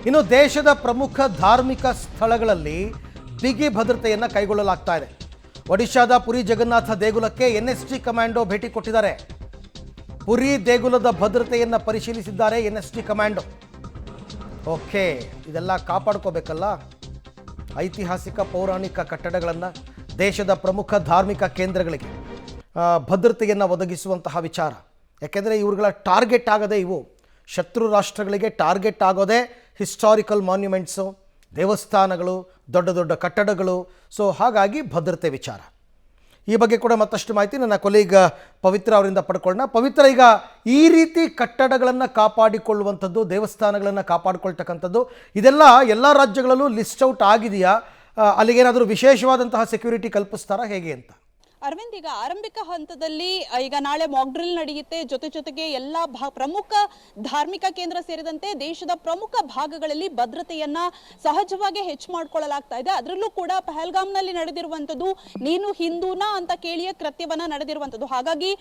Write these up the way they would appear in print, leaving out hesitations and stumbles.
ಇನ್ನು ದೇಶದ ಪ್ರಮುಖ ಧಾರ್ಮಿಕ ಸ್ಥಳಗಳಲ್ಲಿ ಬಿಗಿ ಭದ್ರತೆಯನ್ನು ಕೈಗೊಳ್ಳಲಾಗ್ತಾ ಇದೆ. ಒಡಿಶಾದ ಪುರಿ ಜಗನ್ನಾಥ ದೇಗುಲಕ್ಕೆ NSG ಕಮಾಂಡೋ ಭೇಟಿ ಕೊಟ್ಟಿದ್ದಾರೆ. ಪುರಿ ದೇಗುಲದ ಭದ್ರತೆಯನ್ನು ಪರಿಶೀಲಿಸಿದ್ದಾರೆ NSG ಕಮಾಂಡೋ. ಓಕೆ, ಇದೆಲ್ಲ ಕಾಪಾಡ್ಕೋಬೇಕಲ್ಲ, ಐತಿಹಾಸಿಕ ಪೌರಾಣಿಕ ಕಟ್ಟಡಗಳನ್ನು, ದೇಶದ ಪ್ರಮುಖ ಧಾರ್ಮಿಕ ಕೇಂದ್ರಗಳಿಗೆ ಭದ್ರತೆಯನ್ನು ಒದಗಿಸುವಂತಹ ವಿಚಾರ. ಯಾಕೆಂದರೆ ಇವುಗಳ ಟಾರ್ಗೆಟ್ ಆಗದೆ, ಇವು ಶತ್ರು ರಾಷ್ಟ್ರಗಳಿಗೆ ಟಾರ್ಗೆಟ್ ಆಗೋದೇ ಹಿಸ್ಟಾರಿಕಲ್ ಮಾನ್ಯುಮೆಂಟ್ಸು, ದೇವಸ್ಥಾನಗಳು, ದೊಡ್ಡ ದೊಡ್ಡ ಕಟ್ಟಡಗಳು. ಸೊ ಹಾಗಾಗಿ ಭದ್ರತೆ ವಿಚಾರ. ಈ ಬಗ್ಗೆ ಕೂಡ ಮತ್ತಷ್ಟು ಮಾಹಿತಿ ನನ್ನ ಕೊಲೀಗ್ ಪವಿತ್ರ ಅವರಿಂದ ಪಡ್ಕೊಳ್ಳೋಣ. ಪವಿತ್ರ, ಈಗ ಈ ರೀತಿ ಕಟ್ಟಡಗಳನ್ನು ಕಾಪಾಡಿಕೊಳ್ಳುವಂಥದ್ದು, ದೇವಸ್ಥಾನಗಳನ್ನು ಕಾಪಾಡಿಕೊಳ್ತಕ್ಕಂಥದ್ದು, ಇದೆಲ್ಲ ಎಲ್ಲ ರಾಜ್ಯಗಳಲ್ಲೂ ಲಿಸ್ಟ್ ಔಟ್ ಆಗಿದೆಯಾ? ಅಲ್ಲಿಗೇನಾದರೂ ವಿಶೇಷವಾದಂತಹ ಸೆಕ್ಯೂರಿಟಿ ಕಲ್ಪಿಸ್ತಾರಾ, ಹೇಗೆ ಅಂತ? ಅರವಿಂದ್, ಈಗ ಆರಂಭಿಕ ಹಂತದಲ್ಲಿ ಈಗ ನಾಳೆ ಮಾಕ್ ಡ್ರಿಲ್ ನಡೆಯುತ್ತೆ. ಜೊತೆಗೆ ಎಲ್ಲ ಪ್ರಮುಖ ಧಾರ್ಮಿಕ ಕೇಂದ್ರ ಸೇರಿದಂತೆ ದೇಶದ ಪ್ರಮುಖ ಭಾಗಗಳಲ್ಲಿ ಭದ್ರತೆಯನ್ನ ಸಹಜವಾಗಿ ಹೆಚ್ಚು ಮಾಡಿಕೊಳ್ಳಲಾಗ್ತಾ ಇದೆ. ಅದರಲ್ಲೂ ಕೂಡ ಪಹಲ್ಗಾಮ್ನಲ್ಲಿ ನಡೆದಿರುವಂತದ್ದು ನೀನು ಹಿಂದೂನಾ ಅಂತ ಕೇಳಿಯ ಕೃತ್ಯವನ್ನ ನಡೆದಿರುವಂತದ್ದು. ಹಾಗಾಗಿ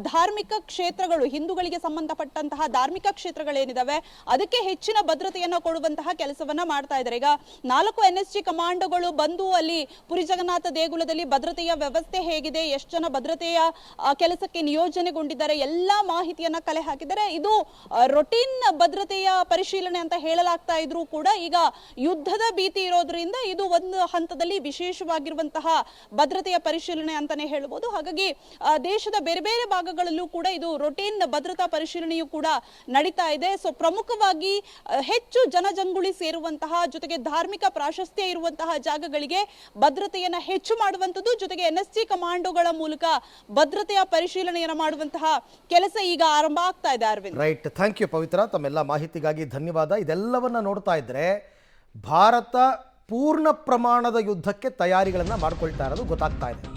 ಧಾರ್ಮಿಕ ಕ್ಷೇತ್ರಗಳು, ಹಿಂದೂಗಳಿಗೆ ಸಂಬಂಧಪಟ್ಟಂತಹ ಧಾರ್ಮಿಕ ಕ್ಷೇತ್ರಗಳೇನಿದಾವೆ ಅದಕ್ಕೆ ಹೆಚ್ಚಿನ ಭದ್ರತೆಯನ್ನ ಕೊಡುವಂತಹ ಕೆಲಸವನ್ನ ಮಾಡ್ತಾ ಇದ್ದಾರೆ. ಈಗ 4 NSG ಕಮಾಂಡೋಗಳು ಬಂದು ಅಲ್ಲಿ ಪುರಿ ಜಗನ್ನಾಥ ದೇಗುಲದಲ್ಲಿ ಭದ್ರತೆಯ ವ್ಯವಸ್ಥೆ ಹೇಗೆ, ಎಷ್ಟು ಜನ ಭದ್ರತೆಯ ಕೆಲಸಕ್ಕೆ ನಿಯೋಜನೆಗೊಂಡಿದ್ದಾರೆ, ಎಲ್ಲಾ ಮಾಹಿತಿಯನ್ನ ಕಲೆ ಹಾಕಿದ್ದಾರೆ. ಇದು ರೊಟೀನ್ ಭದ್ರತೆಯ ಪರಿಶೀಲನೆ ಅಂತ ಹೇಳಲಾಗ್ತಾ ಇದ್ರು ಕೂಡ ಈಗ ಯುದ್ಧದ ಭೀತಿ ಇರೋದ್ರಿಂದ ಇದು ಒಂದು ಹಂತದಲ್ಲಿ ವಿಶೇಷವಾಗಿರುವಂತಹ ಭದ್ರತೆಯ ಪರಿಶೀಲನೆ ಅಂತಾನೆ ಹೇಳ್ಬೋದು. ಹಾಗಾಗಿ ದೇಶದ ಬೇರೆ ಬೇರೆ ಭಾಗಗಳಲ್ಲೂ ಕೂಡ ಇದು ರೊಟೀನ್ ಭದ್ರತಾ ಪರಿಶೀಲನೆಯೂ ಕೂಡ ನಡೀತಾ ಇದೆ. ಸೊ ಪ್ರಮುಖವಾಗಿ ಹೆಚ್ಚು ಜನಜಂಗುಳಿ ಸೇರುವಂತಹ, ಜೊತೆಗೆ ಧಾರ್ಮಿಕ ಪ್ರಾಶಸ್ತ್ಯ ಇರುವಂತಹ ಜಾಗಗಳಿಗೆ ಭದ್ರತೆಯನ್ನ ಹೆಚ್ಚು ಮಾಡುವಂತದ್ದು, ಜೊತೆಗೆ NSG ಕಮಾಂಡೋಗಳ ಮೂಲಕ ಭದ್ರತೆಯ ಪರಿಶೀಲನೆಯನ್ನು ಮಾಡುವಂತಹ ಕೆಲಸ ಈಗ ಆರಂಭ ಆಗ್ತಾ ಇದೆ. ಅರವಿಂದ್, ರೈಟ್, ಥ್ಯಾಂಕ್ ಯು ಪವಿತ್ರ, ತಮ್ಮೆಲ್ಲ ಮಾಹಿತಿಗಾಗಿ ಧನ್ಯವಾದ. ಇದೆಲ್ಲವನ್ನ ನೋಡ್ತಾ ಇದ್ರೆ ಭಾರತ ಪೂರ್ಣ ಪ್ರಮಾಣದ ಯುದ್ಧಕ್ಕೆ ತಯಾರಿಗಳನ್ನು ಮಾಡ್ಕೊಳ್ತಾ ಇರೋದು ಗೊತ್ತಾಗ್ತಾ ಇದೆ.